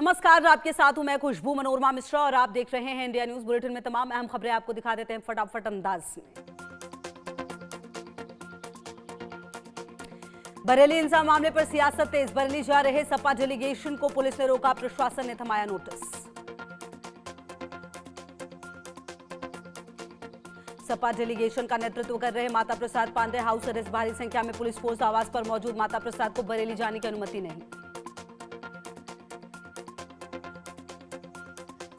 नमस्कार, आपके साथ हूं मैं खुशबू मनोरमा मिश्रा और आप देख रहे हैं इंडिया न्यूज बुलेटिन में तमाम अहम खबरें आपको दिखा देते हैं फटाफट अंदाज में। बरेली हिंसा मामले पर सियासत तेज। बरेली जा रहे सपा डेलीगेशन को पुलिस ने रोका, प्रशासन ने थमाया नोटिस। सपा डेलीगेशन का नेतृत्व कर रहे माता प्रसाद पांडे हाउस अरेस्ट। भारी संख्या में पुलिस फोर्स आवास पर मौजूद। माता प्रसाद को बरेली जाने की अनुमति नहीं।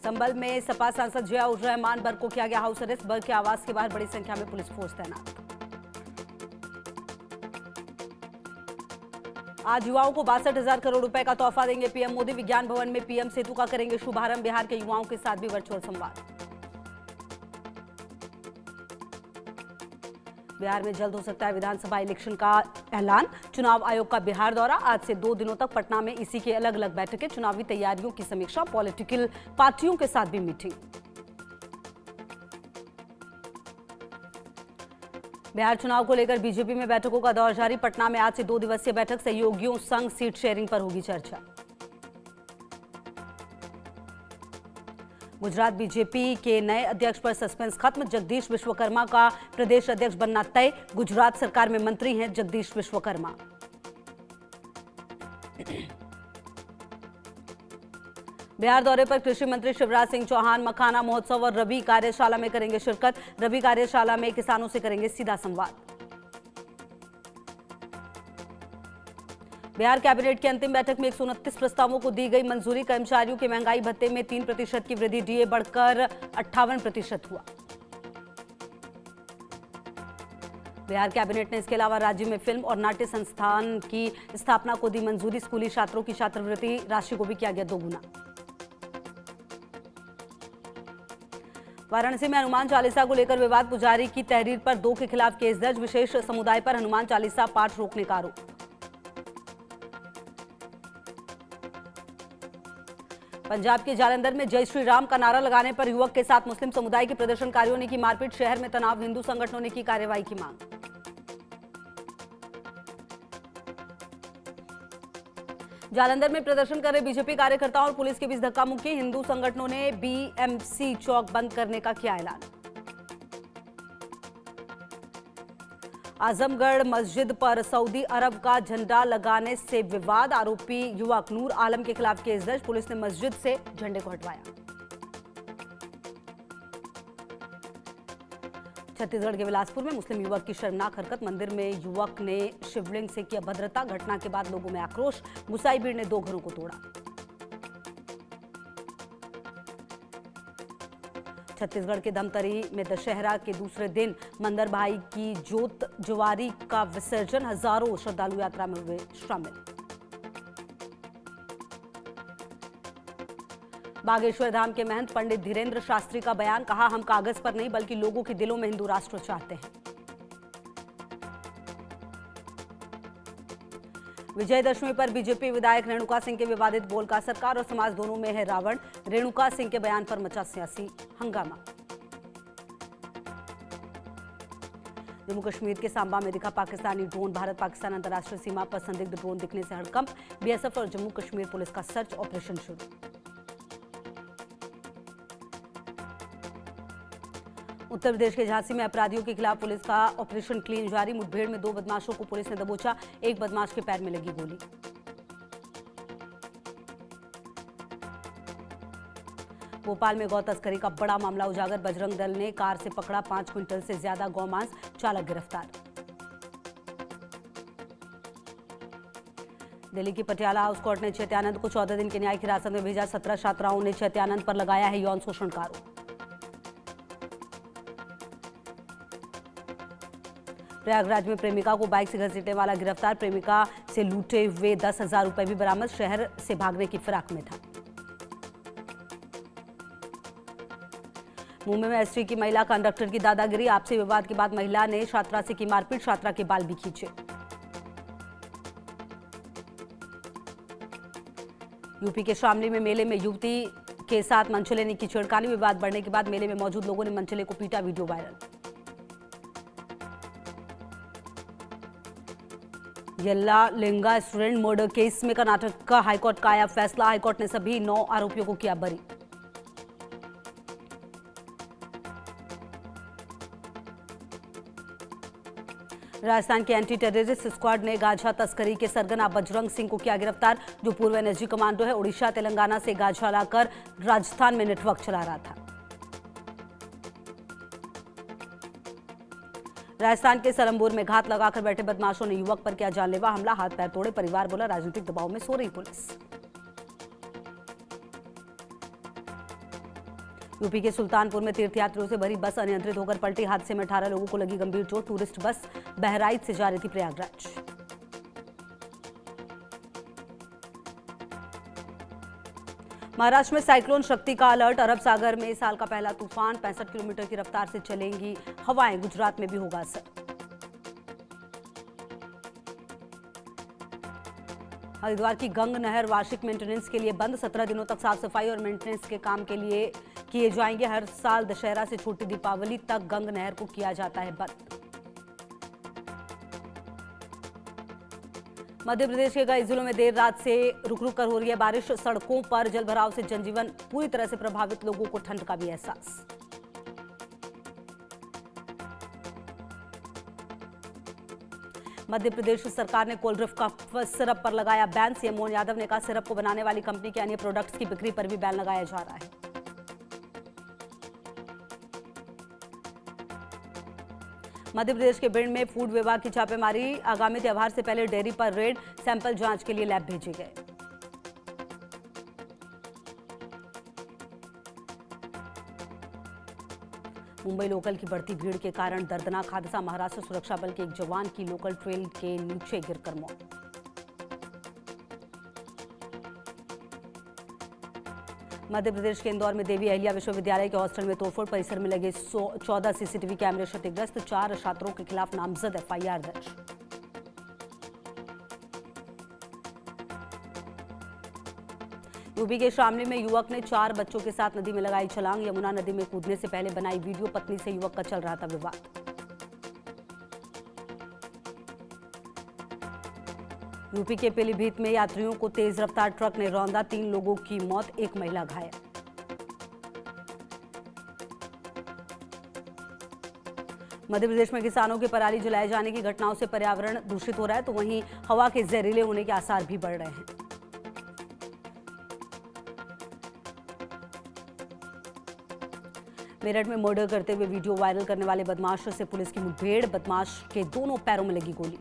संभल में सपा सांसद जियाउर रहमान बर्ग को किया गया हाउस अरेस्ट। बर्ग के आवास के बाहर बड़ी संख्या में पुलिस फोर्स तैनात। आज युवाओं को 62,000 करोड़ रुपए का तोहफा देंगे पीएम मोदी। विज्ञान भवन में पीएम सेतु का करेंगे शुभारंभ। बिहार के युवाओं के साथ भी वर्चुअल संवाद। बिहार में जल्द हो सकता है विधानसभा इलेक्शन का ऐलान। चुनाव आयोग का बिहार दौरा। आज से 2 दिनों तक पटना में इसी के अलग अलग बैठकें। चुनावी तैयारियों की समीक्षा। पॉलिटिकल पार्टियों के साथ भी मीटिंग। बिहार चुनाव को लेकर बीजेपी में बैठकों का दौर जारी। पटना में आज से 2 दिवसीय बैठक। सहयोगियों संग सीट शेयरिंग पर होगी चर्चा। गुजरात बीजेपी के नए अध्यक्ष पर सस्पेंस खत्म। जगदीश विश्वकर्मा का प्रदेश अध्यक्ष बनना तय। गुजरात सरकार में मंत्री हैं जगदीश विश्वकर्मा। बिहार दौरे पर कृषि मंत्री शिवराज सिंह चौहान मखाना महोत्सव और रबी कार्यशाला में करेंगे शिरकत। रबी कार्यशाला में किसानों से करेंगे सीधा संवाद। बिहार कैबिनेट की अंतिम बैठक में 129 प्रस्तावों को दी गई मंजूरी। कर्मचारियों के महंगाई भत्ते में 3% की वृद्धि। डीए बढ़कर 58% हुआ। बिहार कैबिनेट ने इसके अलावा राज्य में फिल्म और नाट्य संस्थान की स्थापना को दी मंजूरी। स्कूली छात्रों की छात्रवृत्ति राशि को भी किया गया 2 गुना। वाराणसी में हनुमान चालीसा को लेकर विवाद। पुजारी की तहरीर पर 2 के खिलाफ केस दर्ज। विशेष समुदाय पर हनुमान चालीसा पाठ रोकने का आरोप। पंजाब के जालंधर में जय श्री राम का नारा लगाने पर युवक के साथ मुस्लिम समुदाय के प्रदर्शनकारियों ने की मारपीट। शहर में तनाव। हिंदू संगठनों ने की कार्रवाई की मांग। जालंधर में प्रदर्शन कर रहे बीजेपी कार्यकर्ताओं और पुलिस के बीच धक्का मुक्की। हिंदू संगठनों ने बीएमसी चौक बंद करने का किया ऐलान। आजमगढ़ मस्जिद पर सऊदी अरब का झंडा लगाने से विवाद। आरोपी युवक नूर आलम के खिलाफ केस दर्ज। पुलिस ने मस्जिद से झंडे को हटवाया। छत्तीसगढ़ के बिलासपुर में मुस्लिम युवक की शर्मनाक हरकत। मंदिर में युवक ने शिवलिंग से की अभद्रता। घटना के बाद लोगों में आक्रोश। मुसाई भीड़ ने 2 घरों को तोड़ा। छत्तीसगढ़ के धमतरी में दशहरा के दूसरे दिन मंदर भाई की जोत जुआरी का विसर्जन। हजारों श्रद्धालु यात्रा में हुए शामिल। बागेश्वर धाम के महंत पंडित धीरेन्द्र शास्त्री का बयान। कहा, हम कागज पर नहीं बल्कि लोगों के दिलों में हिंदू राष्ट्र चाहते हैं। विजयदशमी पर बीजेपी विधायक रेणुका सिंह के विवादित बोल का सरकार और समाज दोनों में है रावण। रेणुका सिंह के बयान पर मचा सियासी हंगामा। जम्मू कश्मीर के सांबा में दिखा पाकिस्तानी ड्रोन। भारत पाकिस्तान अंतर्राष्ट्रीय सीमा पर संदिग्ध ड्रोन दिखने से हड़कंप। बीएसएफ और जम्मू कश्मीर पुलिस का सर्च ऑपरेशन शुरू। उत्तर प्रदेश के झांसी में अपराधियों के खिलाफ पुलिस का ऑपरेशन क्लीन जारी। मुठभेड़ में 2 बदमाशों को पुलिस ने दबोचा। एक बदमाश के पैर में लगी गोली। भोपाल में गौ तस्करी का बड़ा मामला उजागर। बजरंग दल ने कार से पकड़ा 5 क्विंटल से ज्यादा गौमांस। चालक गिरफ्तार। दिल्ली की पटियाला हाउस कोर्ट ने चैत्यानंद को 14 दिन की न्यायिक हिरासत में भेजा। 17 छात्राओं ने चैत्यानंद पर लगाया है यौन शोषण का आरोप। प्रयागराज में प्रेमिका को बाइक से घसीटने वाला गिरफ्तार। प्रेमिका से लूटे हुए 10,000 रुपए भी बरामद। शहर से भागने की फिराक में था। मुंबई में एसटी की महिला कंडक्टर की दादागिरी। आपसी विवाद के बाद महिला ने छात्रा से की मारपीट। छात्रा के बाल भी खींचे। यूपी के शामली में मेले में युवती के साथ मनचले ने की छेड़खानी। विवाद बढ़ने के बाद मेले में मौजूद लोगों ने मनचले को पीटा। Video viral. Yella Linga student murder case में कर्नाटक का हाईकोर्ट का आया फैसला। हाईकोर्ट ने सभी 9 आरोपियों को किया बरी। राजस्थान के एंटी टेररिस्ट स्क्वाड ने गांजा तस्करी के सरगना बजरंग सिंह को किया गिरफ्तार, जो पूर्व एनएसजी कमांडो है। उड़ीसा तेलंगाना से गांजा लाकर राजस्थान में नेटवर्क चला रहा था। राजस्थान के सरम्बुर में घात लगाकर बैठे बदमाशों ने युवक पर किया जानलेवा हमला, हाथ पैर तोड़े। परिवार बोला राजनीतिक दबाव में सो रही पुलिस। यूपी के सुल्तानपुर में तीर्थयात्रियों से भरी बस अनियंत्रित होकर पलटी। हादसे में 18 लोगों को लगी गंभीर चोट। टूरिस्ट बस बहराइच से जा रही थी प्रयागराज। महाराष्ट्र में साइक्लोन शक्ति का अलर्ट। अरब सागर में साल का पहला तूफान। 65 किलोमीटर की रफ्तार से चलेंगी हवाएं। गुजरात में भी होगा असर। हरिद्वार की गंग नहर वार्षिक मेंटेनेंस के लिए बंद। 17 दिनों तक साफ सफाई और मेंटेनेंस के काम के लिए किए जाएंगे। हर साल दशहरा से छोटी दीपावली तक गंग नहर को किया जाता है बंद। मध्य प्रदेश के कई जिलों में देर रात से रुक रुक कर हो रही है बारिश। सड़कों पर जलभराव से जनजीवन पूरी तरह से प्रभावित। लोगों को ठंड का भी एहसास। मध्य प्रदेश सरकार ने कोल्ड्रिफ्ट का सिरप पर लगाया बैन। सीएम मोहन यादव ने कहा सिरप को बनाने वाली कंपनी के अन्य प्रोडक्ट्स की बिक्री पर भी बैन लगाया जा रहा है। मध्य प्रदेश के भिंड में फूड विभाग की छापेमारी। आगामी त्योहार से पहले डेयरी पर रेड। सैंपल जांच के लिए लैब भेजे गए। मुंबई लोकल की बढ़ती भीड़ के कारण दर्दनाक हादसा। महाराष्ट्र सुरक्षा बल के एक जवान की लोकल ट्रेन के नीचे गिरकर मौत। मध्य प्रदेश के इंदौर में देवी अहिल्या विश्वविद्यालय के हॉस्टल में तोड़फोड़। परिसर में लगे 14 सीसीटीवी कैमरे क्षतिग्रस्त। 4 छात्रों के खिलाफ नामजद एफआईआर दर्ज। यूपी के शामली में युवक ने 4 बच्चों के साथ नदी में लगाई छलांग। यमुना नदी में कूदने से पहले बनाई वीडियो। पत्नी से युवक का चल रहा था विवाद। यूपी के पीलीभीत में यात्रियों को तेज रफ्तार ट्रक ने रौंदा। 3 लोगों की मौत, 1 महिला घायल। मध्य प्रदेश में किसानों की पराली जलाए जाने की घटनाओं से पर्यावरण दूषित हो रहा है, तो वहीं हवा के जहरीले होने के आसार भी बढ़ रहे हैं। मेरठ में मर्डर करते हुए वीडियो वायरल करने वाले बदमाश से पुलिस की मुठभेड़। बदमाश के दोनों पैरों में लगी गोली।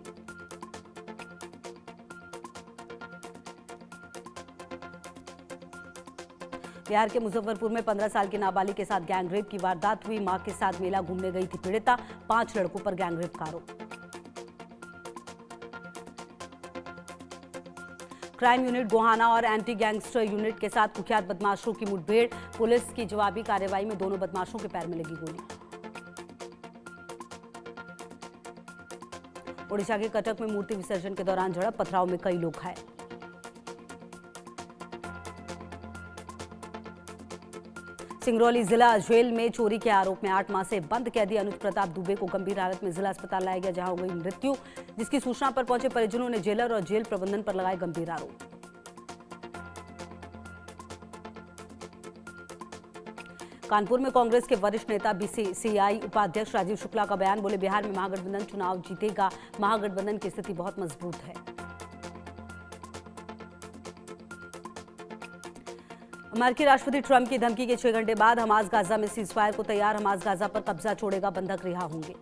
बिहार के मुजफ्फरपुर में 15 साल की नाबालिग के साथ गैंगरेप की वारदात हुई। मां के साथ मेला घूमने गई थी पीड़िता। 5 लड़कों पर गैंगरेप का आरोप। क्राइम यूनिट गोहाना और एंटी गैंगस्टर यूनिट के साथ कुख्यात बदमाशों की मुठभेड़। पुलिस की जवाबी कार्रवाई में दोनों बदमाशों के पैर में लगी गोली। ओडिशा के कटक में मूर्ति विसर्जन के दौरान झड़प। पथराव में कई लोग घायल। सिंगरौली जिला जेल में चोरी के आरोप में 8 माह से बंद कैदी अनुज प्रताप दुबे को गंभीर हालत में जिला अस्पताल लाया गया, जहां हो गई मृत्यु। जिसकी सूचना पर पहुंचे परिजनों ने जेलर और जेल प्रबंधन पर लगाए गंभीर आरोप। कानपुर में कांग्रेस के वरिष्ठ नेता बीसीसीआई उपाध्यक्ष राजीव शुक्ला का बयान। बोले बिहार में महागठबंधन चुनाव जीतेगा। महागठबंधन की स्थिति बहुत मजबूत है। अमेरिकी राष्ट्रपति ट्रंप की धमकी के 6 घंटे बाद हमास गाजा में सीजफायर को तैयार। हमास गाजा पर कब्जा छोड़ेगा, बंधक रिहा होंगे।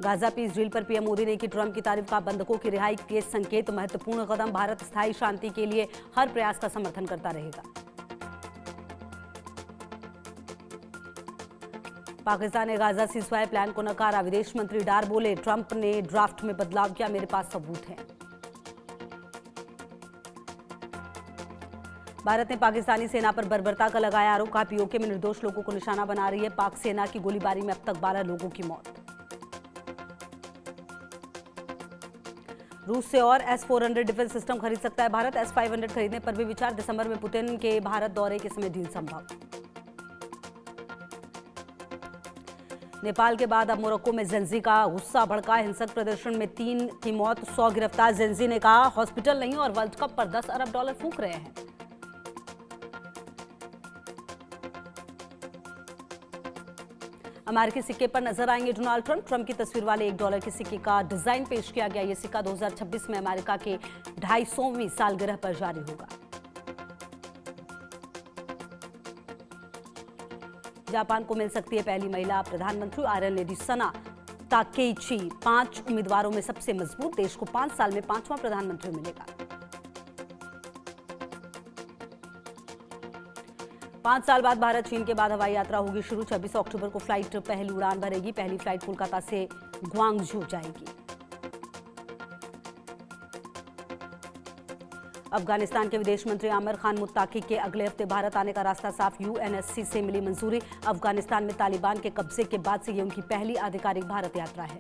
गाजा पीस डील पर पीएम मोदी ने की ट्रंप की तारीफ। का बंधकों की रिहाई के संकेत महत्वपूर्ण कदम। भारत स्थायी शांति के लिए हर प्रयास का समर्थन करता रहेगा। पाकिस्तान ने गाजा सीजफायर प्लान को नकारा। विदेश मंत्री डार बोले ट्रंप ने ड्राफ्ट में बदलाव किया, मेरे पास सबूत है। भारत ने पाकिस्तानी सेना पर बर्बरता का लगाया आरोप। कहा पीओके में निर्दोष लोगों को निशाना बना रही है। पाक सेना की गोलीबारी में अब तक 12 लोगों की मौत। रूस से और S-400 डिफेंस सिस्टम खरीद सकता है भारत। S-500 खरीदने पर भी विचार। दिसंबर में पुतिन के भारत दौरे के समय डील संभव। नेपाल के बाद अब मोरक्को में जेंजी का गुस्सा भड़का। हिंसक प्रदर्शन में 3 की मौत, 100 गिरफ्तार। जेंजी ने कहा हॉस्पिटल नहीं और वर्ल्ड कप पर 10 अरब डॉलर फूंक रहे हैं। अमेरिकी सिक्के पर नजर आएंगे डोनाल्ड ट्रंप। ट्रंप की तस्वीर वाले $1 के सिक्के का डिजाइन पेश किया गया। यह सिक्का 2026 में अमेरिका के 250वीं सालगिरह पर जारी होगा। जापान को मिल सकती है पहली महिला प्रधानमंत्री। आयरन लेडी सना ताकेइची 5 उम्मीदवारों में सबसे मजबूत। देश को 5 साल में 5वां प्रधानमंत्री मिलेगा। 5 साल बाद भारत चीन के बाद हवाई यात्रा होगी शुरू। 26 अक्टूबर को फ्लाइट पहली उड़ान भरेगी। पहली फ्लाइट कोलकाता से ग्वांगझू जाएगी। अफगानिस्तान के विदेश मंत्री आमिर खान मुत्ताकी के अगले हफ्ते भारत आने का रास्ता साफ। यूएनएससी से मिली मंजूरी। अफगानिस्तान में तालिबान के कब्जे के बाद से ये उनकी पहली आधिकारिक भारत यात्रा है।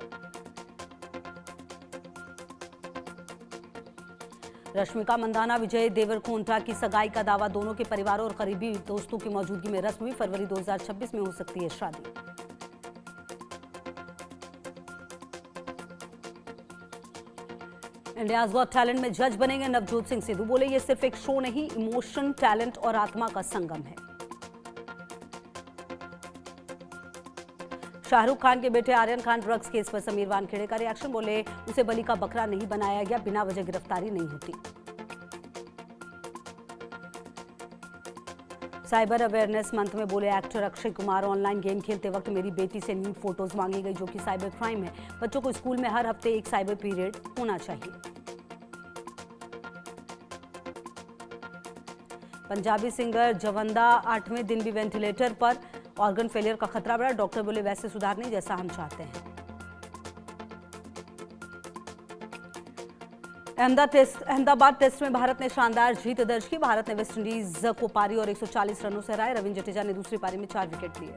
रश्मिका मंदाना विजय देवरकोंडा की सगाई का दावा। दोनों के परिवारों और करीबी दोस्तों की मौजूदगी में रस्म हुई। फरवरी 2026 में हो सकती है शादी। इंडियाज गॉट टैलेंट में जज बनेंगे नवजोत सिंह सिद्धू। बोले ये सिर्फ एक शो नहीं, इमोशन, टैलेंट और आत्मा का संगम है। शाहरुख खान के बेटे आर्यन खान ड्रग्स केस पर समीर वानखेड़े का रिएक्शन। बोले उसे बलि का बकरा नहीं बनाया गया, बिना वजह गिरफ्तारी नहीं होती। साइबर अवेयरनेस मंथ में बोले actor Akshay Kumar, online game खेलते वक्त मेरी बेटी से न्यूड फोटोज मांगी गई जो कि साइबर क्राइम है। बच्चों को स्कूल में हर हफ्ते एक साइबर पीरियड होना चाहिए। पंजाबी सिंगर जवंदा 8वें दिन भी वेंटिलेटर पर। ऑर्गन फेलियर का खतरा बढ़ा। डॉक्टर बोले वैसे सुधार नहीं जैसा हम चाहते हैं। अहमदाबाद टेस्ट में भारत ने शानदार जीत दर्ज की। भारत ने वेस्टइंडीज को पारी और 140 रनों से हराया। रविंद्र जडेजा ने दूसरी पारी में 4 विकेट लिए।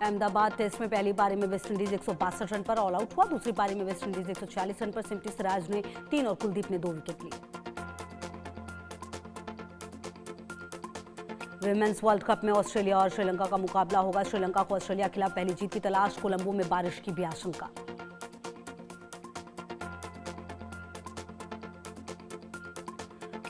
अहमदाबाद टेस्ट में पहली पारी में वेस्टइंडीज 162 रन पर ऑल आउट हुआ। दूसरी पारी में वेस्टइंडीज 140 रन पर सिमटी। सिराज ने 3 और कुलदीप ने 2 विकेट लिए। विमेंस वर्ल्ड कप में ऑस्ट्रेलिया और श्रीलंका का मुकाबला होगा। श्रीलंका को ऑस्ट्रेलिया के खिलाफ पहली जीत की तलाश। कोलंबो में बारिश की भी आशंका।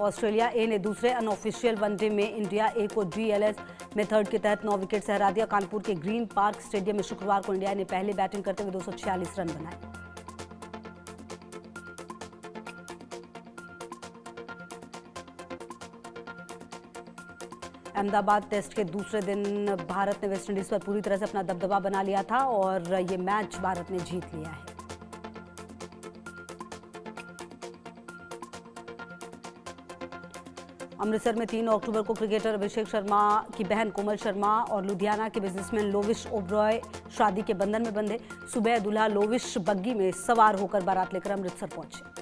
ऑस्ट्रेलिया ए ने दूसरे अनऑफिशियल वनडे में इंडिया ए को डीएलएस मेथड के तहत 9 विकेट से हरा दिया। कानपुर के ग्रीन पार्क स्टेडियम में शुक्रवार को इंडिया ने पहले बैटिंग करते हुए 246 रन बनाए। अहमदाबाद टेस्ट के दूसरे दिन भारत ने वेस्टइंडीज पर पूरी तरह से अपना दबदबा बना लिया था और ये मैच भारत ने जीत लिया है। अमृतसर में 3 अक्टूबर को क्रिकेटर अभिषेक शर्मा की बहन कोमल शर्मा और लुधियाना के बिजनेसमैन लोविश ओब्रॉय शादी के बंधन में बंधे। सुबह दूल्हा लोविश बग्गी में सवार होकर बारात लेकर अमृतसर पहुंचे।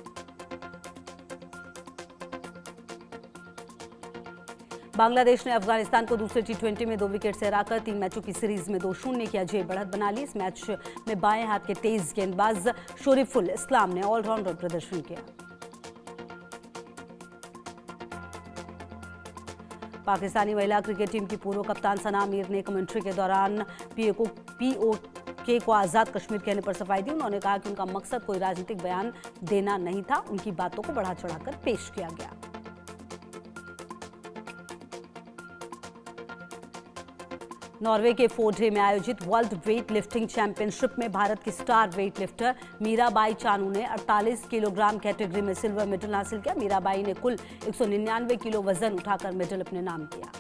बांग्लादेश ने अफगानिस्तान को दूसरे T20 में 2 विकेट से हराकर 3 मैचों की सीरीज में 2-0 की अजय बढ़त बना ली। इस मैच में बाएं हाथ के तेज गेंदबाज शरीफुल इस्लाम ने ऑलराउंडर प्रदर्शन किया। पाकिस्तानी महिला क्रिकेट टीम की पूर्व कप्तान सना मीर ने कमेंट्री के दौरान पीओके को आज़ाद कश्मीर कहने पर सफाई दी। उन्होंने कहा कि उनका मकसद कोई राजनीतिक बयान देना नहीं था, उनकी बातों को बढ़ा चढ़ाकर पेश किया गया। नॉर्वे के फोर्डे में आयोजित वर्ल्ड वेट लिफ्टिंग चैंपियनशिप में भारत की star weight lifter Mirabai Chanu ने 48 किलोग्राम कैटेगरी में सिल्वर मेडल हासिल किया। मीराबाई ने कुल 199 किलो वजन उठाकर मेडल अपने नाम किया।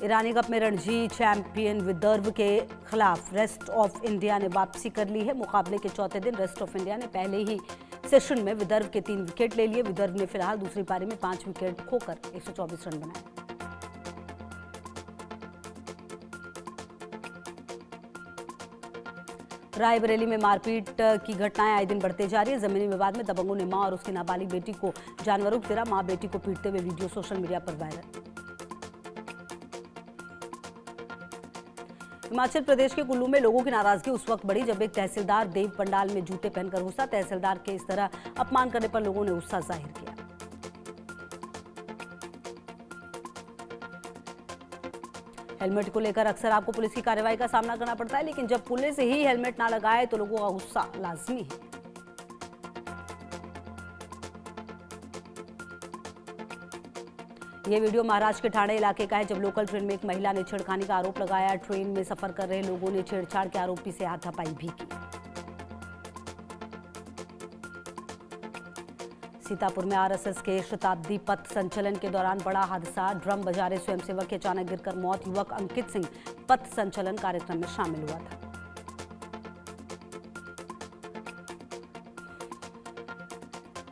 ईरानी कप में रणजी चैंपियन विदर्भ के खिलाफ रेस्ट ऑफ इंडिया ने वापसी कर ली है। मुकाबले के चौथे दिन रेस्ट ऑफ इंडिया ने पहले ही सेशन में विदर्भ के 3 विकेट ले लिए। विदर्भ ने फिलहाल दूसरी पारी में 5 विकेट खोकर 124 रन बनाए। रायबरेली में मारपीट की घटनाएं आए दिन बढ़ते जा रही है। जमीनी विवाद में दबंगों ने मां और उसकी नाबालिग बेटी को जानवरों की तरह मां बेटी को पीटते हुए वीडियो सोशल मीडिया पर वायरल। हिमाचल प्रदेश के कुल्लू में लोगों की नाराजगी उस वक्त बढ़ी जब एक तहसीलदार देव पंडाल में जूते पहनकर घुसा। तहसीलदार के इस तरह अपमान करने पर लोगों ने गुस्सा जाहिर किया। हेलमेट को लेकर अक्सर आपको पुलिस की कार्रवाई का सामना करना पड़ता है, लेकिन जब पुलिस ही हेलमेट ना लगाए तो लोगों का गुस्सा लाजमी है। ये वीडियो महाराष्ट्र के ठाणे इलाके का है, जब लोकल ट्रेन में एक महिला ने छेड़खानी का आरोप लगाया। ट्रेन में सफर कर रहे लोगों ने छेड़छाड़ के आरोपी से हाथापाई भी की। सीतापुर में आरएसएस के शताब्दी पथ संचलन के दौरान बड़ा हादसा। ड्रम बजा रहे स्वयंसेवक की अचानक गिरकर मौत। युवक अंकित सिंह पथ संचलन कार्यक्रम में शामिल हुआ था।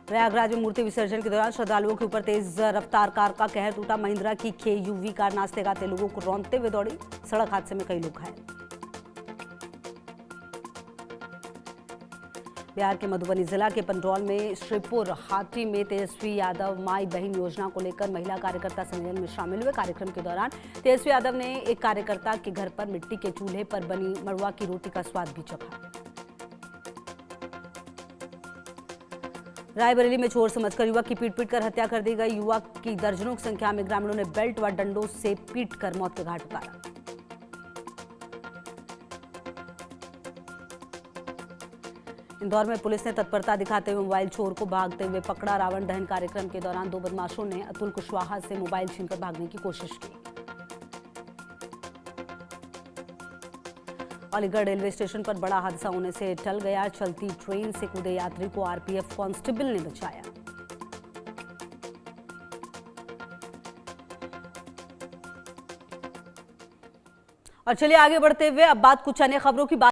प्रयागराज में मूर्ति विसर्जन के दौरान श्रद्धालुओं के ऊपर तेज रफ्तार कार का कहर टूटा। महिंद्रा की KUV कार नाचते गाते लोगों को रौंदते हुए दौड़ी। सड़क हादसे में कई लोग घायल। बिहार के मधुबनी जिला के पंडौल में श्रीपुर हाटी में तेजस्वी यादव माई बहन योजना को लेकर महिला कार्यकर्ता सम्मेलन में शामिल हुए। कार्यक्रम के दौरान तेजस्वी यादव ने एक कार्यकर्ता के घर पर मिट्टी के चूल्हे पर बनी मड़ुआ की रोटी का स्वाद भी चखा। रायबरेली में चोर समझकर युवक की पीट कर हत्या कर दी गई। युवक की दर्जनों की संख्या में ग्रामीणों ने बेल्ट व डंडों से पीट कर मौत के घाट उतारा। इंदौर में पुलिस ने तत्परता दिखाते हुए मोबाइल चोर को भागते हुए पकड़ा। रावण दहन कार्यक्रम के दौरान 2 बदमाशों ने अतुल कुशवाहा से मोबाइल छीनकर भागने की कोशिश की। अलीगढ़ रेलवे स्टेशन पर बड़ा हादसा होने से टल गया। चलती ट्रेन से कूदे यात्री को RPF कांस्टेबल ने बचाया। और चलिए आगे बढ़ते हुए अब बात कुछ अन्य खबरों की बात